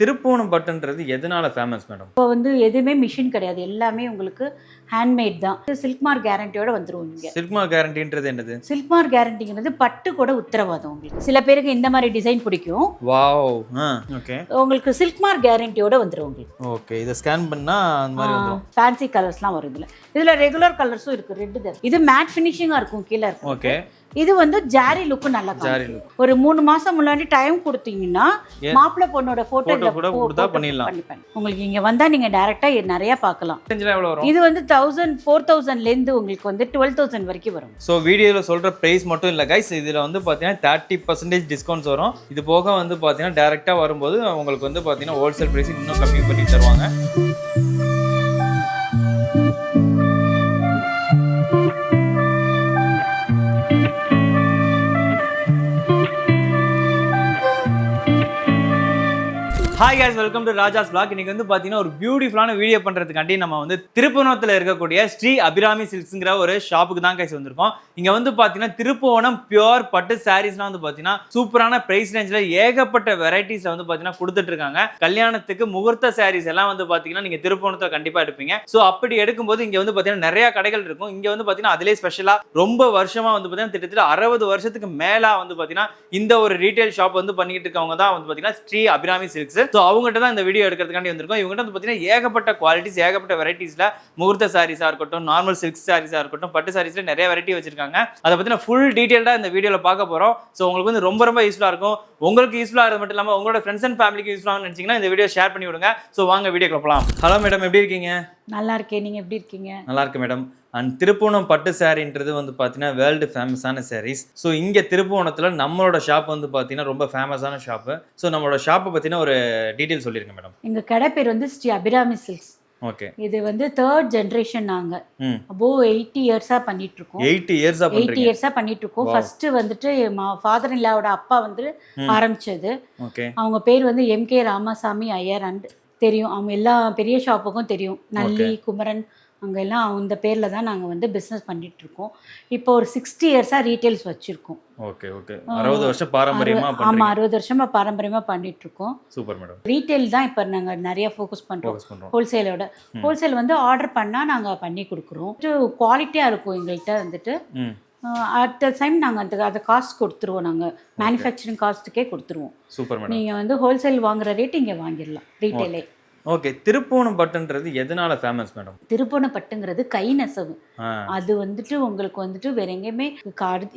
திருப்புவனம் பட்டுன்றது எதனால famous madam? இப்போ எதுவுமே மிஷின் கிடையாது, எல்லாமே உங்களுக்கு ஹேண்ட்மேட் தான். சில்க் மார்க் கேரண்டியோட வந்துரும். நீங்க சில்க் மார்க் கேரண்டின்றது என்னது? சில்க் மார்க் கேரண்டிங்கிறது பட்டு கூட உத்தரவாதம். உங்களுக்கு சில பேருக்கு இந்த மாதிரி டிசைன் பிடிக்கும். வாவ். ஓகே. உங்களுக்கு சில்க் மார்க் கேரண்டியோட வந்துரும் உங்களுக்கு. ஓகே. இத ஸ்கேன் பண்ணா அந்த மாதிரி வந்துரும். ஃபேன்சி கலர்ஸ்லாம் வரும் இதுல. இதுல ரெகுலர் கலர்ஸும் இருக்கு. ரெட் தான். இது மேட் ஃபினிஷிங்கா இருக்கும் கீழ இருக்கு. ஓகே. இது ஜாரி லுக் நல்லா காட்டும். ஒரு 3 மாசம் முன்னாடி டைம் கொடுத்தீங்கன்னா மாப்பிள்ளை பொண்ணோட போட்டோ கூட கொடுத்தா பண்ணிடலாம். உங்களுக்கு இங்க வந்தா நீங்க டைரக்டா நிறைய பார்க்கலாம். எவ்வளவு வரும்? இது 1000 4000 ல இருந்து உங்களுக்கு 12000 வரைக்கும் வரும். சோ வீடியோல சொல்ற பிரைஸ் மட்டும் இல்ல गाइस, இதுல பாத்தீங்கன்னா 30% டிஸ்கவுண்ட்ஸ் வரும். இது போக பாத்தீங்கன்னா டைரக்டா வரும்போது உங்களுக்கு பாத்தீங்கன்னா ஹோல்சேல் பிரைஸ் இன்னும் கம்மி பண்ணி தருவாங்க. Hi guys, welcome to Raja's vlog. இன்னைக்கு பாத்தீங்கன்னா ஒரு பியூட்டிஃபுல்லான வீடியோ பண்றதுக்காண்டி நம்ம திருப்புவனத்துல இருக்கக்கூடிய ஸ்ரீ அபிராமி சில்க்ஸ்ங்கிற ஒரு ஷாப்புக்கு தான் guys வந்திருக்கோம். இங்க பாத்தீங்கன்னா திருப்புவனம் பியூர் பட்டு சாரீஸ்லாம் பாத்தீங்கன்னா சூப்பரான பிரைஸ் ரேஞ்ச்ல ஏகப்பட்ட வெரைட்டிஸ்ல பாத்தீங்கன்னா கொடுத்துட்டு இருக்காங்க. கல்யாணத்துக்கு முகூர்த்த சாரீஸ் எல்லாம் பாத்தீங்கன்னா நீங்க திருப்புவனத்துல கண்டிப்பா எடுப்பீங்க. சோ அப்படி எடுக்கும்போது இங்க பாத்தீங்கன்னா நிறைய கடைகள் இருக்கும். இங்க பாத்தீங்கன்னா அதிலே ஸ்பெஷலா ரொம்ப வருஷமா பாத்தீங்கன்னா கிட்டத்தட்ட 60 வருஷத்துக்கு மேல பாத்தீங்கன்னா இந்த ஒரு ரீட்டைல் ஷாப் பண்ணிட்டு இருக்கவங்க தான் பாத்தீங்கன்னா ஸ்ரீ அபிராமி சில்க்ஸ். ஸோ அவங்ககிட்ட தான் இந்த வீடியோ எடுக்கிறதுக்காண்டி வந்திருக்கோம். இவங்ககிட்ட பார்த்தீங்கன்னா ஏகப்பட்ட குவாலிட்டிஸ், ஏகப்பட்ட வெரைட்டிஸில் முகூர்த்த சாரீஸாக இருக்கட்டும், நார்மல் சில்க் சாரீஸாக இருக்கட்டும், பட்டு சாரீஸில் நிறைய வெரைட்டி வச்சிருக்காங்க. அதை பற்றின ஃபுல் டீட்டெயில்டாக இந்த வீடியோவில் பார்க்க போகிறோம். ஸோ உங்களுக்கு ரொம்ப ரொம்ப யூஸ்ஃபுல்லாக இருக்கும். உங்களுக்கு யூஸ்ஃபுல்லாக இருக்கிறது மட்டும் இல்லாமல் உங்களோட ஃப்ரெண்ட்ஸ் அண்ட் ஃபேமிலிக்கு யூஸ்ஃபுல்லாக நினச்சிங்கன்னா இந்த வீடியோ ஷேர் பண்ணி விடுங்க. ஸோ வாங்க வீடியோ போகலாம். ஹலோ மேடம், எப்படி இருக்கீங்க? நல்லா இருக்கேன். நீங்கள் எப்படி இருக்கீங்க? நல்லா இருக்கு மேடம். அண்ட் திருப்புவனம் பட்டு சாரின்றது பார்த்தீங்கன்னா வேர்ல்டு ஃபேமஸான சாரீஸ். ஸோ இங்கே திருப்புவனத்தில் நம்மளோட ஷாப் பார்த்தீங்கன்னா ரொம்ப ஃபேமஸான ஷாப்பு. ஸோ நம்மளோட ஷாப்பை பற்றின ஒரு டீட்டெயில் சொல்லிருங்க மேடம். எங்கள் கடை பேர் ஸ்ரீ அபிராமி சில்க்ஸ். ஓகே. இது 3rd ஜெனரேஷன். நாங்க அபோ 80 இயர்ஸா பண்ணிட்டு இருக்கோம். 80 இயர்ஸா பண்ணிட்டு இருக்கோம். ஃபர்ஸ்ட் ஃபாதர் இல்லாவோட அப்பா ஆரம்பிச்சது. ஓகே. அவங்க பேர் MK ராமசாமி ஐயர். அண்ட் தெரியும், அவங்க எல்லா பெரிய ஷாப்புக்கும் தெரியும். நல்லி, குமரன், அங்கே எல்லாம் அந்த பேரில் தான் நாங்கள் பிஸ்னஸ் பண்ணிட்டு இருக்கோம். இப்போ ஒரு 60 இயர்ஸாக ரீட்டைல்ஸ் வச்சுருக்கோம். Okay okay. 60 வருஷம் பாரம்பரியமா பண்றீங்க? ஆமாம், 60 வருஷமாக பாரம்பரியமாக பண்ணிட்டு இருக்கோம். Super madam. ரீட்டைல் தான் இப்போ நாங்கள் நிறைய ஃபோக்கஸ் பண்ணுறோம். ஹோல்சேலோட ஹோல்சேல் ஆர்டர் பண்ணால் நாங்கள் பண்ணி கொடுக்குறோம். குவாலிட்டியாக இருக்கும் எங்கள்கிட்ட. அட் த டைம் நாங்கள் அதை காஸ்ட் கொடுத்துருவோம். நாங்கள் மேனுஃபேக்சரிங் காஸ்ட்டுக்கே கொடுத்துருவோம். Super madam. நீங்கள் ஹோல்சேல் வாங்குற ரேட் இங்கே வாங்கிடலாம் ரீட்டைலே. ஓகே. திருப்புவனம் பட்டுன்றது எதனால ஃபேமஸ் மேடம்? திருப்புவனம் பட்டுங்கிறது கை நெசவு. அது உங்களுக்கு வேற எங்கேயுமே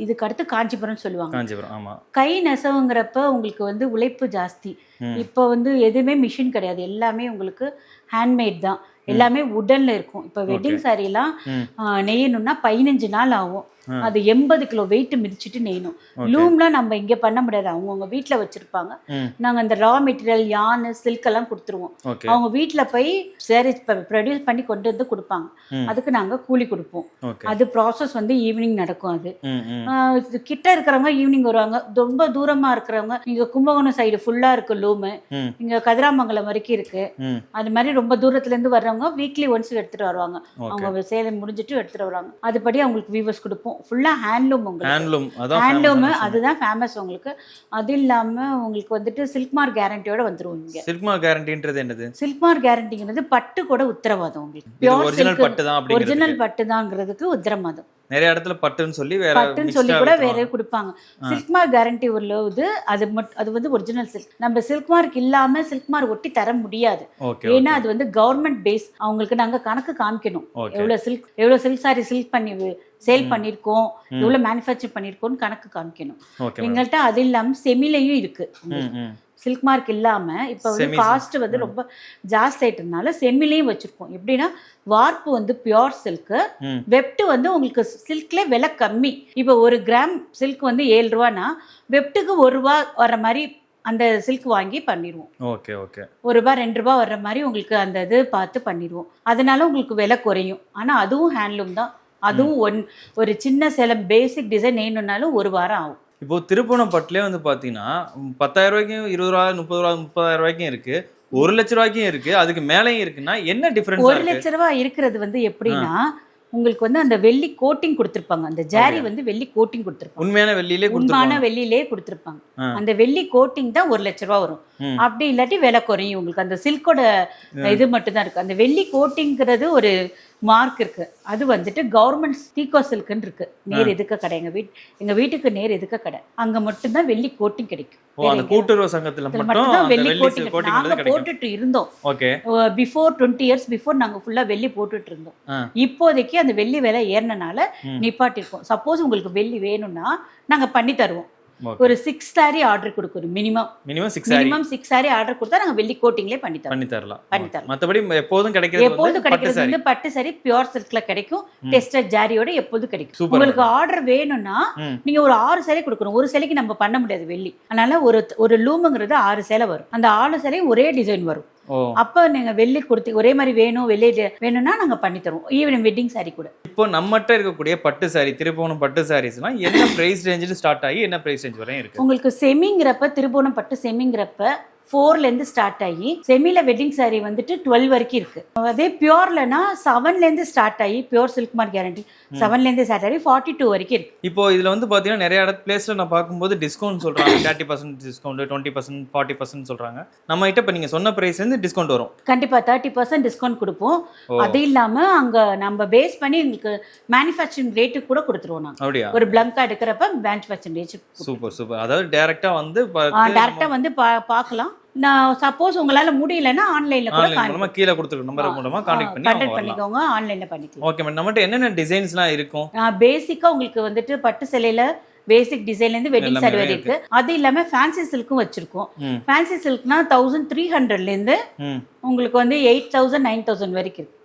இதுக்கு அடுத்து காஞ்சிபுரம் சொல்லுவாங்க. காஞ்சிபுரம், ஆமா. கை நெசவுங்கிறப்ப உங்களுக்கு உழைப்பு ஜாஸ்தி. இப்போ எதுவுமே மிஷின் கிடையாது, எல்லாமே உங்களுக்கு ஹேண்ட்மேட் தான். எல்லாமே உடன்ல இருக்கும். இப்போ வெட்டிங் சாரி எல்லாம் நெய்யணும்னா 15 நாள் ஆகும். அது 80 கிலோ வெயிட் மிதிச்சுட்டு நெய்யணும். லூம்லாம் நம்ம இங்க பண்ண முடியாது, அவங்கவுங்க வீட்டுல வச்சிருப்பாங்க. நாங்க அந்த ரா மெட்டீரியல், யானு, சில்க் எல்லாம் கொடுத்துருவோம். அவங்க வீட்டுல போய் சாரீஸ் ப்ரொடியூஸ் பண்ணி கொண்டு வந்து கொடுப்பாங்க. அதுக்கு நாங்க கூலி கொடுப்போம். அது ப்ராசஸ் ஈவினிங் நடக்கும். அது கிட்ட இருக்கிறவங்க ஈவினிங் வருவாங்க. ரொம்ப தூரமா இருக்கிறவங்க, இங்க கும்பகோணம் சைடு ஃபுல்லா இருக்கு லூமு, இங்க கதிராமங்கலம் வரைக்கும் இருக்கு. அது மாதிரி ரொம்ப தூரத்துல இருந்து வர்றவங்க வீக்லி ஒன்ஸ் எடுத்துட்டு வருவாங்க. அவங்க சேலை முடிஞ்சிட்டு எடுத்துட்டு வருவாங்க. அதுபடி அவங்களுக்கு வியூவர்ஸ் கொடுப்போம். ஃபுல்லா ஹேண்ட்லூம். ஹேண்ட்லூம் அதுதான் ஃபேமஸ் உங்களுக்கு. அது இல்லாம உங்களுக்கு சில்க் மார்க் கேரண்டியோட வந்துரும். இங்க சில்க் மார்க் கேரண்டின்றது என்னது? சில்க் மார்க் கேரண்டிங்கிறது பட்டு கூட உத்தரவாதம். உங்களுக்கு ஒரிஜினல் பட்டு தான் அப்படிங்கிறது. ஒரிஜினல் பட்டு தான்ங்கிறதுக்கு உத்தரவாதம். நிறைய இடத்துல பட்டுன்னு சொல்லி கூட வேற கொடுப்பாங்க. சில்க் மார்க் கேரண்டி உள்ளது. அது ஒரிஜினல் சில்க். நம்ம சில்க் மார்க் இல்லாம சில்க் மார்க் ஒட்டி தர முடியாது. ஏன்னா அது கவர்மெண்ட் பேஸ். அவங்களுக்கு நாங்க கணக்கு காமிக்கணும். எவ்வளவு சில்க் சாரி சில்க் பண்ணி சேல் பண்ணிருக்கோம், எவ்வளவு மேனுஃபேக்சர் பண்ணிருக்கோம்னு கணக்கு காமிக்கணும். எங்கள்கிட்ட அது இல்லாம செமிலையும் இருக்கு. சில்க் மார்க் இல்லாம இப்ப காஸ்ட் ரொம்ப ஜாஸ்தி ஆயிட்டதுனால செமிலையும் வச்சிருக்கோம். எப்படின்னா வார்ப்பு பியூர் சில்க், வெப்ட் உங்களுக்கு சில்க்ல விலை கம்மி. இப்ப 1 கிராம் சில்க் 7 ரூபானா வெப்டுக்கு 1 ரூபா வர்ற மாதிரி அந்த சில்க் வாங்கி பண்ணிடுவோம். Okay okay. 1 ரூபா 2 ரூபா வர்ற மாதிரி உங்களுக்கு அந்த இது பார்த்து பண்ணிடுவோம். அதனால உங்களுக்கு விலை குறையும். ஆனா அதுவும் ஹேண்ட்லூம் தான். அதுவும் ஒரு சின்ன சேலை பேசிக் டிசைன் வேணும்னாலும் 1 வாரம் ஆகும். இப்போ திருப்புவனம் பட்டுலேயே பார்த்தீங்கன்னா 10,000 ரூபாய்க்கும் 20 ரூபா 30 ரூபா 30,000 ரூபாய்க்கும் இருக்கு, 1 லட்ச ரூபாய்க்கும் இருக்கு, அதுக்கு மேலேயும் இருக்குன்னா என்ன டிஃபரன்ஸ்? 1 லட்ச ரூபாய் இருக்கிறது எப்படின்னா உங்களுக்கு அந்த வெள்ளி கோட்டிங் கொடுத்திருப்பாங்க. அந்த ஜாரி வெள்ளி கோட்டிங் கொடுத்திருப்பாங்க. உண்மையான வெள்ளியிலே கொடுத்திருப்பாங்க. அந்த வெள்ளி கோட்டிங் தான் 1 லட்ச ரூபாய் வரும். அப்படி இல்லாட்டி விலை குறையும் உங்களுக்கு. அந்த சில்கோட இது மட்டும் தான் இருக்கு. அந்த வெள்ளி கோட்டிங்கிறது ஒரு மார்க் இருக்கு. அது வந்துட்டு கவர்மெண்ட் டீகோ சில்க்னு இருக்கு, நேர் எதுக்க கடை, எங்க வீட்டுக்கு நேர் எதுக்க கடை, அங்க மட்டும் தான் வெள்ளி கோட்டிங் கிடைக்கும். அந்த கூட்டுறவு சங்கத்துல மட்டும் தான் வெள்ளி கோட்டிங் நாங்க போட்டுட்டு இருந்தோம். ஓகே, பிஃபோர் 20 years பிஃபோர் நாங்க ஃபுல்லா வெள்ளி போட்டுட்டு இருந்தோம். இப்போதைக்கு அந்த வெள்ளி விலை ஏறினனால நிப்பாட்டிருக்கோம். சப்போஸ் உங்களுக்கு வெள்ளி வேணும்னா நாங்க பண்ணி தருவோம். ஒரு 6 saree ஆர்டர் கொடுக்கணும் மினிமம் 6 saree ஆர்டர் கொடுத்தா நாங்க வெள்ளி கோட்டிங்லயே பண்ணி தரலாம். மத்தபடி எப்போதும் கிடைக்கிறது வந்து பட்டு saree பியூர் சில்க்ல கிடைக்கும். டெஸ்டட் ஜாரியோட எப்போதும் கிடைக்கும். உங்களுக்கு ஆர்டர் வேணும்னா நீங்க ஒரு 6 saree கொடுக்கணும். ஒரு சேலைக்கு நம்ம பண்ண முடியாது வெள்ளி, அதனால ஒரு லூமுங்கிறது 6 சேலை வரும். அந்த 6 சேலையும் ஒரே டிசைன் வரும். அப்ப நீங்க வெள்ளி கொடுத்து ஒரே மாதிரி வெள்ளி வேணும்னா நாங்க பண்ணி தருவோம். ஈவன் வெட்டிங் சாரி கூட. இப்போ நம்மகிட்ட இருக்கக்கூடிய பட்டு சாரி, திருப்புவனம் பட்டு சாரீஸ்லாம் என்ன பிரைஸ் ரேஞ்சில் ஸ்டார்ட் ஆகி என்ன பிரைஸ் ரேஞ்ச் வரையும் இருக்கு? உங்களுக்கு செமிங்கிறப்ப திருப்புவனம் பட்டு செமிங்கிறப்ப 4ல இருந்து ஸ்டார்ட் ஆகி, செமில வெட்டிங் சாரி வந்துட்டு 12 வரைக்கும் இருக்கு. அதே பியூர்லனா 7ல இருந்து ஸ்டார்ட் ஆகி, பியூர் சில்க் மார்க் கேரண்டி 7ல இருந்து ஸ்டார்ட் ஆகி 42 வரைக்கும் இருக்கு. இப்போ இதுல வந்து பாத்தீங்கன்னா நிறைய பிளேஸ்ல நான் பார்க்கும்போது டிஸ்கவுண்ட் சொல்றாங்க, 30% டிஸ்கவுண்ட், 20%, 40% சொல்றாங்க. நம்ம கிட்ட இப்ப நீங்க சொன்ன பிரைஸ்ல இருந்து டிஸ்கவுண்ட் வரும். கண்டிப்பா 30% டிஸ்கவுண்ட் கொடுப்போம். அது இல்லாம அங்க நம்ம பேஸ் பண்ணி உங்களுக்கு மேனுஃபேக்சரிங் ரேட்டு கூட கொடுத்துருவோம். நாங்க அப்படியே ஒரு பிளங்கா எடுக்கிறப்ப மேனுஃபேக்சரிங் ரேட். சூப்பர். அதாவது டைரக்டா வந்து பார்க்கலாம். நான் சப்போஸ் உங்களால முடியலன்னா ஆன்லைன்ல கூட கீழ கொடுத்துருக்க நம்பர் மூலமா கான்டாக்ட் பண்ணிக்கோங்க. ஆன்லைன்ல பண்ணிக்கலாம். Okay ma'am. நம்மட்ட என்னென்ன டிசைன்ஸ்லாம் இருக்கும்? பேசிக்கா உங்களுக்கு வந்துட்டு பட்டு சேலையில பேசிக் டிசைன்ல இருந்து வெட்டிங் சாரி வரை இருக்கு. அது இல்லாம ஃபேன்சி சில்க்கும் வச்சிருக்கோம். ஃபேன்சி சில்க்னா 1300ல இருந்து உங்களுக்கு வந்து 8000 9000 வரைக்கும் இருக்கு.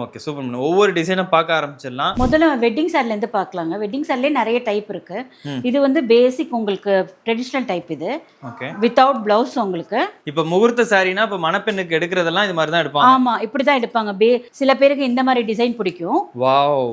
Okay, super ma'am. ஒவ்வொரு டிசைனும் பார்க்க ஆரம்பிச்சிடலாம். முதல்ல வெட்டிங் சாரில இருந்து பார்க்கலாங்க. வெட்டிங் சாரிலே நிறைய டைப் இருக்கு. இது வந்து பேசிக் உங்களுக்கு ட்ரெடிஷனல் டைப். இது ஓகே, வித்தவுட் பிளவுஸ். உங்களுக்கு இப்போ முகூர்த்த சாரினா இப்போ மணப்பெண்ணுக்கு எடுக்கிறதெல்லாம் இது மாதிரி தான் எடுப்பாங்க. ஆமா, இப்படி தான் எடுப்பாங்க. சில பேருக்கு இந்த மாதிரி டிசைன் பிடிக்கும். வாவ்.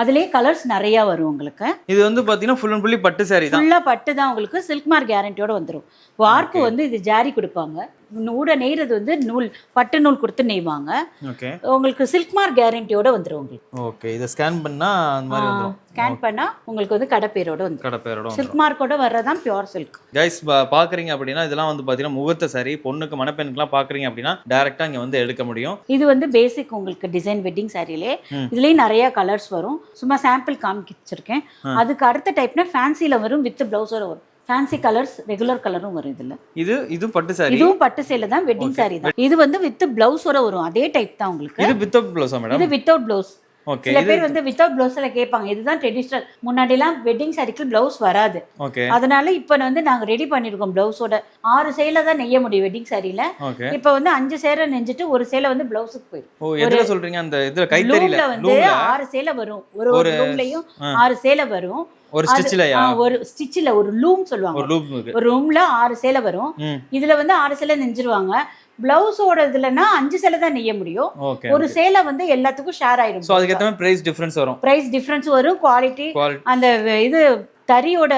அதுலயே கலர்ஸ் நிறைய வரும் உங்களுக்கு. இது வந்து பாத்தீங்கன்னா ஃபுல் அண்ட் ஃபுல்லி பட்டு சாரி தான். ஃபுல்லா பட்டு தான். உங்களுக்கு சில்க் மார்க் கேரண்டியோட வந்துரும். வார்ப்பு வந்து இது ஜாரி கொடுப்பாங்க. நூட நெய்றது வந்து நூல், பட்டு நூல் கொடுத்து நெய்வாங்க. ஓகே, உங்களுக்கு சில்க் மார்க் கேரண்டியோட வந்துரும் உங்களுக்கு. ஓகே, இத ஸ்கேன் பண்ணா அந்த மாதிரி வந்துரும். ஸ்கேன் பண்ணா உங்களுக்கு வந்து கடப்பேரோட வந்துரும். கடப்பேரோட சில்க் மார்க்கோட வர்றதான் பியூர் சில்க். கைஸ் பாக்குறீங்க அப்படின்னா இதெல்லாம் வந்து பாத்தீங்கன்னா முகூர்த்த சாரி, பொண்ணுக்கு மணப்பெண்ணுக்குலாம் பாக்குறீங்க அப்படின்னா டைரக்டா இங்க வந்து எடுக்க முடியும். இது வந்து பேசிக் உங்களுக்கு டிசைன் வெட்டிங் சாரிலே. இதுலயும் நிறைய கலர்ஸ் வரும். சும்மா சாம்பிள் காமிச்சிருக்கேன். அதுக்கு அடுத்த டைப்னா ஃபேன்சில வரும், வித் பிளவுஸோட வரும். ஃபேன்சி கலர்ஸ், ரெகுலர் கலரும் வரும் இதுல. இது பட்டு சாரி. இதுவும் பட்டு சேல தான், வெட்டிங் சாரி தான். இது வந்து வித் பிளவுஸோட வரும். அதே டைப் தான் உங்களுக்கு. இது வித்தவுட் பிளவுஸா மேடம்? இது வித்தவுட் பிளவுஸ். ஓகே, சில பேர் வந்து வித்தவுட் பிளவுஸ்ல கேட்பாங்க. இதுதான் ட்ரெடிஷனல். முன்னாடிலாம் வெட்டிங் சாரிக்கு பிளவுஸ் வராது. ஓகே, அதனால இப்ப வந்து நாங்க ரெடி பண்ணிருக்கோம். பிளவுஸோட 6 சேலை தான் நெய்ய முடியும் வெட்டிங் சாரில. இப்ப வந்து 5 சேலை நெஞ்சிட்டு ஒரு சேலை வந்து பிளவுஸுக்கு போயிடும். ஓ, எதுல சொல்றீங்க? அந்த இதுல கைத்தறியில வந்து 6 சேலை வரும். ஒரு ரூம்லயும் 6 சேலை வரும். ஒரு ஸ்டிச்லயா? ஒரு ஸ்டிச்ல ஒரு லூம் சொல்லுவாங்க. ஒரு ரூம்ல 6 சேலை வரும். இதுல வந்து 6 சேலை நெஞ்சிருவாங்க. பிளவுஸோட இதுலனா 5 சேலை தான் நெய்ய முடியும். ஒரு சேலை வந்து எல்லாத்துக்கும் ஷேர் ஆயிடும். சோ அதுக்கு ஏத்த மாதிரி பிரைஸ் டிஃபரன்ஸ் வரும். பிரைஸ் டிஃபரன்ஸ் வரும். குவாலிட்டி அந்த இது தரியோட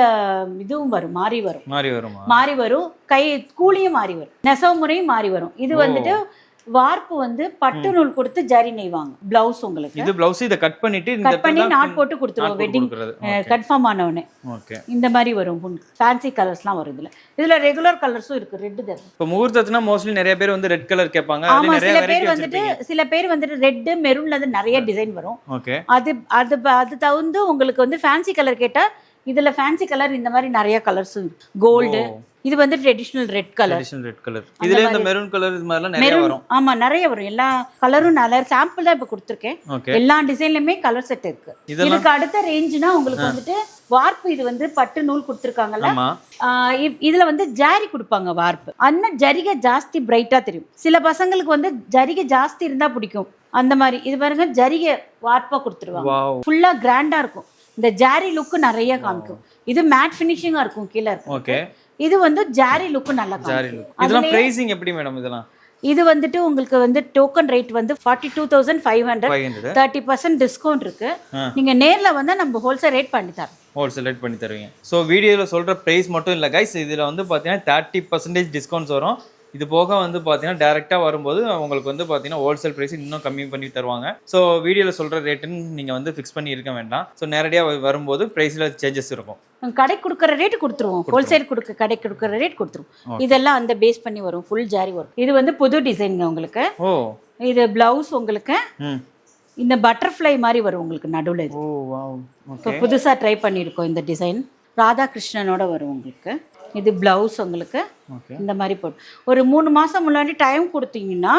இதுவும் வரும். மாறி வரும். கை கூலியும் மாறி வரும். நெசவு முறையும் மாறி வரும். இது வந்துட்டு வார்ப்பு வந்து பட்டு நூல் கொடுத்து ஜரி நெய்வாங்க. பிளவுஸ் உங்களுக்கு இது பிளவுஸ் இத கட் பண்ணி நாட் போட்டு கொடுத்துருவோம். வெட்டிங் கன்ஃபார்ம் ஆன உடனே. ஓகே, இந்த மாதிரி வரும். ஃபேன்சி கலர்ஸ்லாம் வரும் இதுல. இதுல ரெகுலர் கலர்ஸும் இருக்கு. ரெட் தான். இப்போ முகூர்த்தத்துனா மோஸ்ட்லி நிறைய பேர் வந்து ரெட் கலர் கேட்பாங்க. அதுல நிறைய சில பேர் வந்துட்டு ரெட் மெரூன்ல இருந்து நிறைய டிசைன் வரும். ஓகே, அது தவிர்த்து உங்களுக்கு வந்து ஃபேன்சி கலர் கேட்டா இதுல ஃபேன்சி கலர் இந்த மாதிரி நிறைய கலர்ஸ் இருக்கு. கோல்டு. இது வந்து ட்ரெடிஷனல் ரெட் கலர். இதுல இந்த மெரூன் கலர் இது மாதிரிலாம் நிறைய வரும். ஆமா, நிறைய வரும். எல்லா கலரும் நல்ல சாம்பிள் தான் இப்ப கொடுத்திருக்கேன். எல்லா டிசைன்லயுமே கலர் செட் இருக்கு. இதுக்கு அடுத்த ரேஞ்ச்னா உங்களுக்கு வந்துட்டு வார்ப்பு. இது வந்து பட்டு நூல் கொடுத்திருக்காங்கல்ல, இதுல வந்து ஜாரி கொடுப்பாங்க. வார்ப்பு அந்த ஜரிகை ஜாஸ்தி பிரைட்டா தெரியும். சில பசங்களுக்கு வந்து ஜரிகை ஜாஸ்தி இருந்தா பிடிக்கும். அந்த மாதிரி இது பாருங்க, ஜரிகை வார்ப்பா கொடுத்துருவாங்க. ஃபுல்லா கிராண்டா இருக்கும். இந்த ஜாரி லுக் நிறைய காமிக்கும். இது மேட் ஃபினிஷிங்கா இருக்கும் கீழ இருக்கும். ஓகே, இது வந்து ஜாரி லுக் நல்லா காமிக்கும். இதெல்லாம் பிரைசிங் எப்படி மேடம்? இதெல்லாம் இது வந்துட்டு உங்களுக்கு வந்து டோக்கன் ரேட் வந்து 42,500. 30% டிஸ்கவுண்ட் இருக்கு. நீங்க நேர்ல வந்தா நம்ம ஹோல்சேல் ரேட் பண்ணி தருவீங்க. ஸோ வீடியோவில் சொல்கிற ப்ரைஸ் மட்டும் இல்லை கைஸ், இதில் வந்து பார்த்தீங்கன்னா 30% டிஸ்கவுண்ட்ஸ் வரும். இது போக வந்து பார்த்தீங்கன்னா டேரெக்டாக வரும்போது உங்களுக்கு வந்து பார்த்தீங்கன்னா ஹோல்சேல் ப்ரைஸ் இன்னும் கம்மி பண்ணி தருவாங்க. ஸோ வீடியோவில் சொல்கிற ரேட்டுன்னு நீங்கள் வந்து ஃபிக்ஸ் பண்ணி இருக்க வேண்டாம். ஸோ நேரடியாக வரும்போது ப்ரைஸில் சேஞ்சஸ் இருக்கும். கடை கொடுக்குற ரேட் கொடுத்துருவோம், ஹோல்சேல் கடை கொடுக்குற ரேட் கொடுத்துருவோம். இதெல்லாம் அந்த பேஸ் பண்ணி வரும், ஃபுல் ஜாரி வரும். இது வந்து புது டிசைன் உங்களுக்கு. ஓ, இது பிளவுஸ் உங்களுக்கு இந்த பட்டர்ஃப்ளை மாதிரி வரும் உங்களுக்கு நடுவில். இது ஓ வாவ், இப்போ புதுசாக ட்ரை பண்ணியிருக்கோம் இந்த டிசைன். ராதாகிருஷ்ணனோட வரும் உங்களுக்கு. இது பிளவுஸ் உங்களுக்கு இந்த மாதிரி போட்டு ஒரு 3 மாசம் முன்னாடி டைம் கொடுத்தீங்கன்னா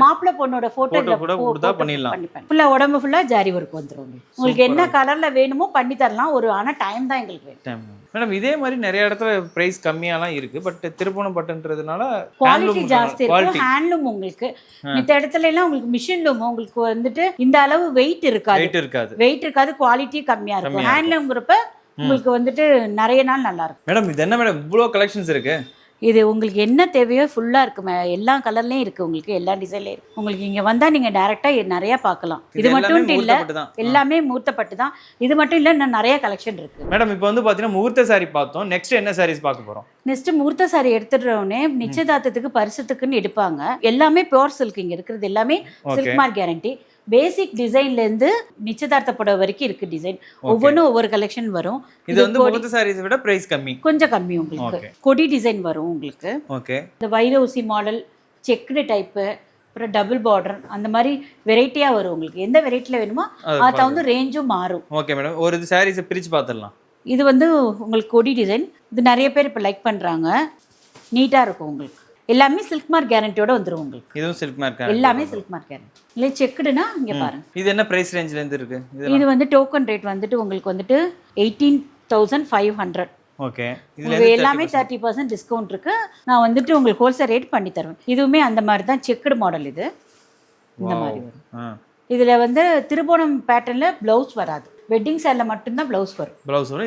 மாப்பிள்ளை பொண்ணோட போட்டோ கூட பண்ணிடலாம். ஃபுல்லா உடம்பு ஃபுல்லா ஜாரி ஒர்க் வந்துடும். உங்களுக்கு என்ன கலர்ல வேணுமோ பண்ணி தரலாம். ஆனா டைம் தான் எங்களுக்கு வேணும். மேடம் இதே மாதிரி நிறைய இடத்துல பிரைஸ் கம்மியாலாம் இருக்கு. பட் திருப்பூணம் பட்டுன்றதுனால குவாலிட்டி ஜாஸ்தி இருக்கு. ஹேண்ட்லூம் உங்களுக்கு மித்த இடத்துல எல்லாம் உங்களுக்கு மிஷின் லூம் உங்களுக்கு வந்துட்டு இந்த அளவு வெயிட் இருக்காது, குவாலிட்டி கம்மியா இருக்கும். ஹேண்ட்லூம்ங்கிறப்ப உங்களுக்கு வந்துட்டு நிறைய நாள் நல்லா இருக்கும். மேடம் இது என்ன மேடம் இவ்வளோ கலெக்ஷன்ஸ் இருக்கு? இது உங்களுக்கு என்ன தேவையோ ஃபுல்லா இருக்கு. எல்லா கலர்லயும் இருக்கு உங்களுக்கு, எல்லா டிசைன்லயும் இருக்கு. உங்களுக்கு இங்க வந்தா நீங்க டைரக்டா நிறைய பார்க்கலாம். இது மட்டும் இல்ல, எல்லாமே மூர்த்தப்பட்டு தான். இது மட்டும் இல்ல, இன்னும் நிறைய கலெக்ஷன் இருக்கு. மேடம் இப்போ வந்து பாத்தீங்கன்னா முகூர்த்த சாரி பார்த்தோம். நெக்ஸ்ட் என்ன சாரீஸ் பார்க்க போறோம்? நெக்ஸ்ட் முகூர்த்த சாரி எடுத்துடுறோன்னே நிச்சயதார்த்தத்துக்கு பரிசத்துக்குன்னு எடுப்பாங்க. எல்லாமே பியோர் சில்க். இங்க இருக்கிறது எல்லாமே சில்க் மார்க் கேரண்டி. பேசிக் டிசைன்ல இருந்து நிச்சயதார்த்த புடவை வரைக்கும் இருக்கு டிசைன். ஒவ்வொன்றும் ஒவ்வொரு கலெக்ஷன் வரும். இது வந்து முகூர்த்த சாரீஸ் விட பிரைஸ் கம்மி, கொஞ்சம் கம்மி. உங்களுக்கு கொடி டிசைன் வரும் உங்களுக்கு. ஓகே, இந்த வைரவுசி மாடல், செக்குடு டைப்பு, அப்புறம் டபுள் பார்டர், அந்த மாதிரி வெரைட்டியா வரும். உங்களுக்கு எந்த வெரைட்டில வேணுமோ அது தகுந்த ரேஞ்சும் மாறும். ஓகே மேடம், ஒரு சாரீஸ் பிரிச்சு பார்த்துடலாம். இது வந்து உங்களுக்கு கொடி டிசைன். இது நிறைய பேர் இப்போ லைக் பண்றாங்க. நீட்டா இருக்கும் உங்களுக்கு. எல்லாமே சில்க் மார்க் கேரண்டியோட வந்துரும் உங்களுக்கு. இதுவும் சில்க் மார்க், எல்லாமே சில்க் மார்க் கேரண்டி. இல்லை செக்குடுனா இங்க பாருங்க. இது என்ன பிரைஸ் ரேஞ்சில இருந்து இருக்கு? இது வந்து டோக்கன் ரேட் வந்துட்டு உங்களுக்கு வந்துட்டு 18,500. ஓகே, இதுல எல்லாமே 30% டிஸ்கவுண்ட் இருக்கு. நான் வந்துட்டு உங்களுக்கு ஹோல்சேல் ரேட் பண்ணி தருவேன். இதுவுமே அந்த மாதிரி தான் செக்குடு மாடல். இது இந்த மாதிரி வரும். இதுல வந்து திருபுவனம் பேட்டர்ன்ல பிளவுஸ் வராது. வெட்டிங் சாரில மட்டும்தான் பிளவுஸ் வரும்.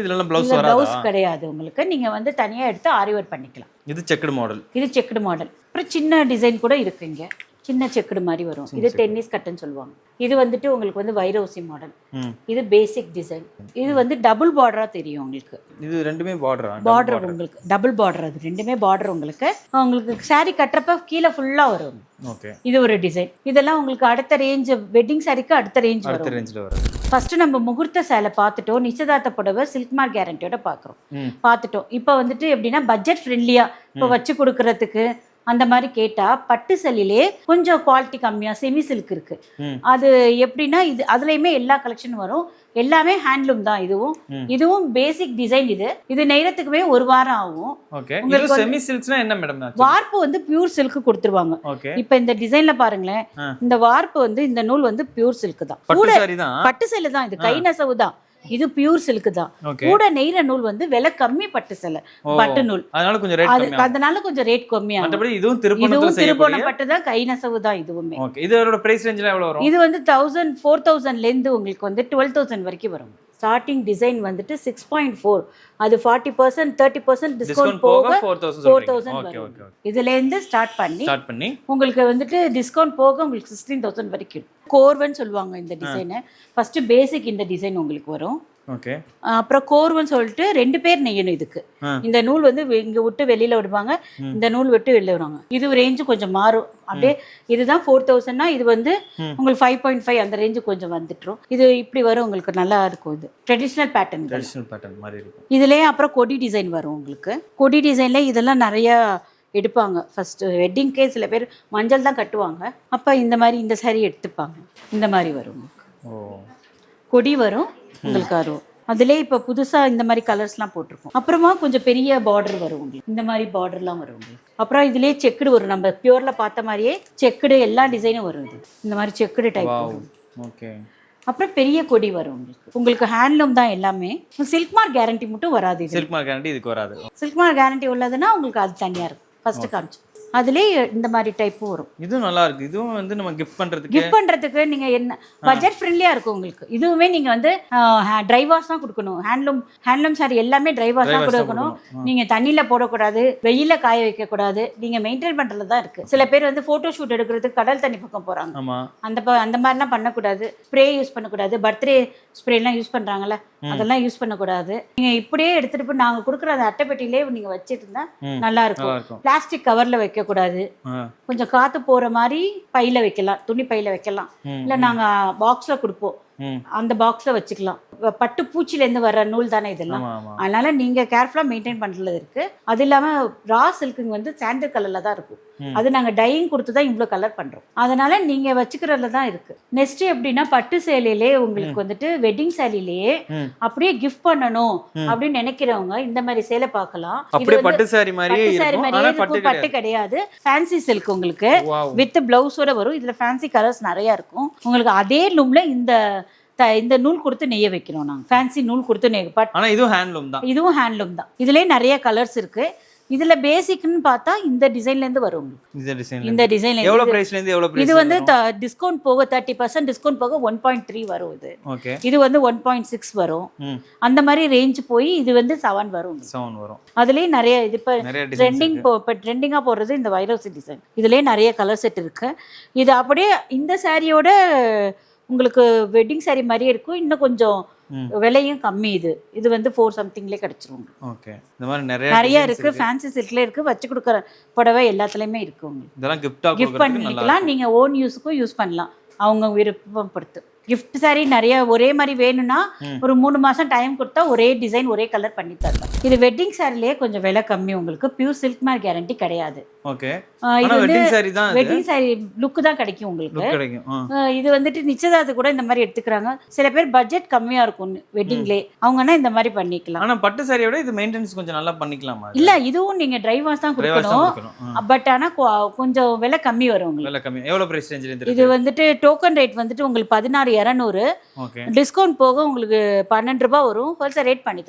இதுல பிளவுஸ் கிடையாது உங்களுக்கு. நீங்க வந்து தனியா எடுத்து ஆரி ஒர்க் பண்ணிக்கலாம். இது செக்குடு மாடல். இது செக்குடு மாடல். அப்புறம் சின்ன டிசைன் கூட இருக்கு. இங்க சின்ன செக்குடு மாதிரி வரும். இது டென்னிஸ் கட்டன் சொல்லுவாங்க. இது வந்துட்டு உங்களுக்கு வந்து வைரவுசி மாடல். இது பேசிக் டிசைன். இது வந்து டபுள் பார்டரா தெரியும் உங்களுக்கு. இது ரெண்டுமே பார்டர் உங்களுக்கு டபுள் பார்டர். அது ரெண்டுமே பார்டர் உங்களுக்கு. சாரி கட்டுறப்ப கீழே ஃபுல்லா வரும். ஓகே, இது ஒரு டிசைன். இதெல்லாம் உங்களுக்கு அடுத்த ரேஞ்ச், வெட்டிங் சாரிக்கு அடுத்த ரேஞ்ச் வரும். ஃபர்ஸ்ட் நம்ம முகூர்த்த சேலை பார்த்துட்டோம். நிச்சயதார்த்த புடவை சில்க் மார்க் கேரண்டியோட பார்த்துட்டோம். இப்போ வந்துட்டு எப்படின்னா பட்ஜெட் ஃப்ரெண்ட்லியா இப்போ வச்சு கொடுக்கறதுக்கு அந்த மாதிரி கேட்டா பட்டு சேலையிலே கொஞ்சம் குவாலிட்டி கம்மியா செமி சில்க் இருக்கு. அது எப்படின்னா இது அதுலயுமே எல்லா கலெக்ஷன் வரும். எல்லாமே ஹேண்ட்லூம் தான். இதுவும் பேசிக் டிசைன். இது நெய்யறதுக்குமே 1 வாரம் ஆகும். உங்களுக்கு செமி சில்க்ஸ்னா என்ன மேடம்? வார்ப்பு வந்து பியூர் சில்க் கொடுத்துருவாங்க. இப்போ இந்த டிசைன்ல பாருங்களேன், இந்த வார்ப்பு வந்து இந்த நூல் வந்து பியூர் சில்க் தான். பட்டு சேலை தான். இது கை நெசவு தான். இது பியூர் சில்க் தான். கூட நெய்ற நூல் வந்து விலை கம்மி. பட்டு சேலை பட்டு நூல், அதனால கொஞ்சம் ரேட் கம்மியா. இதுவும் திருபுவனம் பட்டு தான், கை நெசவு தான். இதுவுமே இதோட பிரைஸ் ரேஞ்ச்ல எவ்வளவு வரும்? இது வந்து 1000 4000ல இருந்து உங்களுக்கு வந்து 12,000 வரைக்கும் வரும். ஸ்டார்டிங் டிசைன் வந்துட்டு 6.4. அது 40% 30% டிஸ்கவுண்ட் போக 4,000 வரும். இதுல இருந்து ஸ்டார்ட் பண்ணி உங்களுக்கு வந்துட்டு டிஸ்கவுண்ட் போக உங்களுக்கு 16,000 வரைக்கும். கோர்வன் சொல்லுவாங்க இந்த டிசைனை. ஃபர்ஸ்ட் பேசிக் இந்த டிசைன் உங்களுக்கு வரும். ஓகே, அப்புறம் கோர்வன் சொல்லிட்டு 2 பேர் நெய்யணும் இதுக்கு. இந்த நூல் வந்து இங்க விட்டு வெளியில விடுவாங்க, இந்த நூல் விட்டு வெளியில விடுவாங்க. இது ரேஞ்சு கொஞ்சம் மாறும். அப்படியே இதுதான் 4,000னா இது வந்து உங்களுக்கு 5.5 அந்த ரேஞ்சு கொஞ்சம் வந்துட்டுரும். இது இப்படி வரும் உங்களுக்கு. நல்லா இருக்கும். இது ட்ரெடிஷ்னல் பேட்டர்ன் மாதிரி இருக்கும். இதுலயே அப்புறம் கொடி டிசைன் வரும் உங்களுக்கு. கொடி டிசைன்ல இதெல்லாம் நிறைய எடுப்பாங்க. ஃபர்ஸ்ட் வெட்டிங்க்கே சில பேர் மஞ்சள் தான் கட்டுவாங்க. அப்ப இந்த மாதிரி இந்த சாரி எடுத்துப்பாங்க. இந்த மாதிரி வரும் கொடி வரும் உங்களுக்கு. வரும் அதுலேயே இப்போ புதுசாக இந்த மாதிரி கலர்ஸ்லாம் போட்டிருக்கோம். அப்புறமா கொஞ்சம் பெரிய பார்டர் வரும் உங்களுக்கு. இந்த மாதிரி பார்டர்லாம் வரும் உங்களுக்கு. அப்புறம் இதுலேயே செக்குடு வரும். நம்ம பியூரில் பார்த்த மாதிரியே செக்குடு எல்லா டிசைனும் வரும். இது இந்த மாதிரி செக்குடு டைப் வரும். ஓகே, அப்புறம் பெரிய கொடி வரும் உங்களுக்கு. ஹேண்ட்லூம் தான் எல்லாமே. சில்க் மார்க் கேரண்டி மட்டும் வராது. சில்க் மார்க் கேரண்டி இதுக்கு வராது. சில்க் மார்க் கேரண்டி உள்ளதுன்னா உங்களுக்கு அது தனியாக இருக்கும். ஃபர்ஸ்ட் காமிச்சு அதுலேயே இந்த மாதிரி டைப்பும் வரும். இதுவும் நல்லா இருக்கு. இதுவும் வந்து நம்ம கிஃப்ட் பண்றதுக்கு நீங்க என்ன பட்ஜெட் ஃப்ரெண்ட்லியா இருக்கும் உங்களுக்கு. இதுவுமே நீங்க வந்து ட்ரை வாஷ் தான் கொடுக்கணும். ஹேண்ட்லூம் சாரி எல்லாமே ட்ரை வாஷ் தான் கொடுக்கணும். நீங்க தண்ணியில போடக்கூடாது, வெயில காய வைக்க கூடாது. நீங்க மெயின்டைன் பண்றதுல தான் இருக்கு. சில பேர் வந்து போட்டோ ஷூட் எடுக்கிறதுக்கு கடல் தண்ணி பக்கம் போறாங்க. அந்த மாதிரிலாம் பண்ணக்கூடாது. ஸ்ப்ரே யூஸ் பண்ணக்கூடாது. பர்த்டே ஸ்ப்ரே எல்லாம் யூஸ் பண்றாங்கல்ல, அதெல்லாம் யூஸ் பண்ணக்கூடாது. நீங்க இப்படியே எடுத்துட்டு போய் நாங்க கொடுக்குற அந்த அட்டைப்பெட்டிலே நீங்க வச்சிட்டு இருந்தா நல்லா நல்லா இருக்கும். இருக்கும். பிளாஸ்டிக் கவர்ல வைக்க கூடாது. கொஞ்சம் காத்து போற மாதிரி பையில வைக்கலாம், துணி பையில வைக்கலாம். இல்ல நாங்க பாக்ஸ்ல கொடுப்போம், அந்த பாக்ஸ்ல வச்சுக்கலாம். பட்டு பூச்சில இருந்து வர்ற நூல் தானே இதெல்லாம். அதனால நீங்க கேர்ஃபுல்லா மெயின்டைன் பண்றது இருக்கு. அது இல்லாம ரா சில்க்குங்க வந்து சாண்டல் கலர்ல தான் இருக்கும். அது நாங்க டையிங் கொடுத்து தான் இவ்வளவு கலர் பண்றோம். அதனால நீங்க வச்சுக்கிறதுல தான் இருக்கு. நெக்ஸ்ட் எப்படின்னா பட்டு சேலையிலே உங்களுக்கு வந்துட்டு வெட்டிங் சேலையிலேயே அப்படியே கிஃப்ட் பண்ணணும் அப்படின்னு நினைக்கிறவங்க இந்த மாதிரி சேலை பார்க்கலாம். அப்படியே பட்டு சாரி மாதிரியே இருக்கும். பட்டு கிடையாது, ஃபேன்சி சில்க் உங்களுக்கு வித் பிளவுஸோட வரும். இதுல ஃபேன்சி கலர்ஸ் நிறைய இருக்கும். உங்களுக்கு அதே லூம்ல இந்த நூல் கொடுத்து நெய்ய வைக்கிறோம் நாங்க. ஃபேன்சி நூல் கொடுத்து நெய்ய. ஆனா இதுவும் ஹேண்ட்லூம் தான். இதுவும் ஹேண்ட்லூம் தான். இதுலயே நிறைய கலர்ஸ் இருக்கு. இதுல பேசிக்னு பார்த்தா இந்த டிசைன்ல இருந்து வரும். இந்த டிசைன்ல எவ்வளவு பிரைஸ்ல இருந்து எவ்வளவு பிரைஸ்? இது வந்து டிஸ்கவுண்ட் போக 30% டிஸ்கவுண்ட் போக 1.3 வரும். இது ஓகே. இது வந்து 1.6 வரும். அந்த மாதிரி ரேஞ்ச் போய் இது வந்து 7 வரும். 7 வரும். அதுலயே நிறைய இது இப்ப ட்ரெண்டிங்கா போடுறது இந்த வைரோசி டிசைன். இதுலயே நிறைய கலர் செட் இருக்கு. இது அப்படியே இந்த சாரியோட உங்களுக்கு வெட்டிங் சாரி மாதிரியே இருக்கும். இன்னும் கொஞ்சம் விலையும் கம்மி. இது வந்து 4 சம்திங்லேயே கிடைச்சிரும். ஓகே. இந்த மாதிரி நிறைய இருக்கு. ஃபேன்சி சில்க்ல இருக்கு. வச்சு கொடுக்குற புடவை எல்லாத்துலயுமே இருக்கு. உங்களுக்கு இதெல்லாம் கிஃப்ட் பண்ணிக்கலாம். நீங்க ஓன் யூஸுக்கும் யூஸ் பண்ணலாம், அவங்க விருப்பம் பொறுத்து. கிஃப்ட் சாரி நிறைய ஒரே மாதிரி வேணும்னா ஒரு 3 மாசம் டைம் கொடுத்தா ஒரே டிசைன் ஒரே கலர் பண்ணி தரலாம். இது வெட்டிங் சாரிலேயே கொஞ்சம் விலை கம்மி. உங்களுக்கு பியூர் சில்க் மாதிரி கேரண்டி கிடையாது. ஓகே. இது வெட்டிங் சாரி லுக் தான் கிடைக்கும் உங்களுக்கு. இது வந்துட்டு நிச்சயதார்த்து கூட இந்த மாதிரி எடுத்துக்கிறாங்க. சில பேர் பட்ஜெட் கம்மியா இருக்கும் வெட்டிங்லே, அவங்கன்னா இந்த மாதிரி பண்ணிக்கலாம். ஆனா பட்டு சாரியோட இது மெயின்டெனன்ஸ் கொஞ்சம் நல்லா பண்ணிக்கலாமா? இல்ல, இதுவும் நீங்க டிரை வாஷ் தான் கொடுக்கணும். பட் ஆனா கொஞ்சம் விலை கம்மி வரும் உங்களுக்கு. விலை கம்மி. எவ்வளவு பிரைஸ் ரேஞ்சில இருக்கு? இது வந்துட்டு டோக்கன் ரேட் வந்துட்டு உங்களுக்கு 16,200. டிஸ்கவுண்ட் போக உங்களுக்கு 12 ரூபாய் வரும். ஹோல்சேல் ரேட் பண்ணி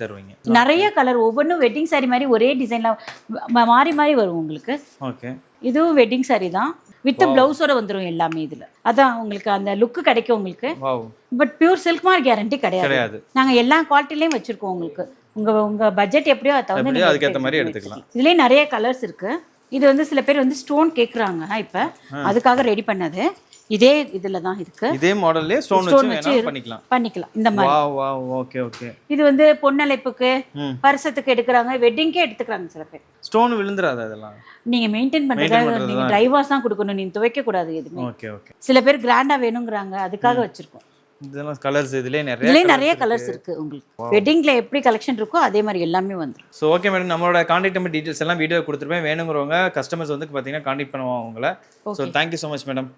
தருவீங்க. நிறைய கலர், ஒவ்வொன்றும் வெட்டிங் சாரி மாதிரி ஒரே டிசைன்ல மாறி மாறி வரும் உங்களுக்கு. ஓகே. இதுவும் வெட்டிங் சாரி தான், வித் பிளவுஸோட வந்துரும் எல்லாமே. இதுல அதான் உங்களுக்கு அந்த லுக் கிடைக்கும் உங்களுக்கு. பட் பியூர் சில்க் மாதிரி கேரண்டி கிடையாது. நாங்க எல்லா குவாலிட்டிலயும் வச்சிருக்கோம் உங்களுக்கு. உங்க பட்ஜெட் எப்படியோ அதுக்கேற்ற மாதிரி எடுத்துக்கலாம். இதுலயே நிறைய கலர்ஸ் இருக்கு. இது வந்து சில பேர் வந்து ஸ்டோன் கேக்குறாங்க. இப்ப அதுக்காக ரெடி பண்ணது இதே இதுல தான் இருக்கு. இதே மாடல்லே ஸ்டோன் வச்சு பண்ணிக்கலாம் இந்த மாதிரி. Wow okay okay. இது வந்து பொன்னலைப்புக்கு பரிசத்துக்கு எடுக்கறாங்க, வெட்டிங்க்கே எடுத்துக்கறாங்க சில பேர். ஸ்டோன் விழுந்துறாது அதெல்லாம். நீங்க மெயின்டைன் பண்றதுக்கு நீங்க ட்ரை வாஷ் தான் கொடுக்கணும், நீங்க துவைக்க கூடாது எதுமே. Okay okay. சில பேர் கிராண்டா வேணும்ங்கறாங்க, அதுக்காக வச்சிருக்கோம். இதெல்லாம் கலர்ஸ் இதுலயே நிறைய கலர்ஸ் இருக்கு உங்களுக்கு. வெட்டிங்ல எப்படி கலெக்ஷன் இருக்கோ அதே மாதிரி எல்லாமே வந்துரும். சோ ஓகே மேடம், நம்மளோட கான்டாக்ட் நம்பர் டீடைல்ஸ் எல்லாம் வீடியோ கொடுத்துருப்பேன். வேணும்ங்கறவங்க கஸ்டமர்ஸ் வந்து பாத்தீங்கன்னா கான்டாக்ட் பண்ணுவாங்க உங்களை. So thank you so much madam.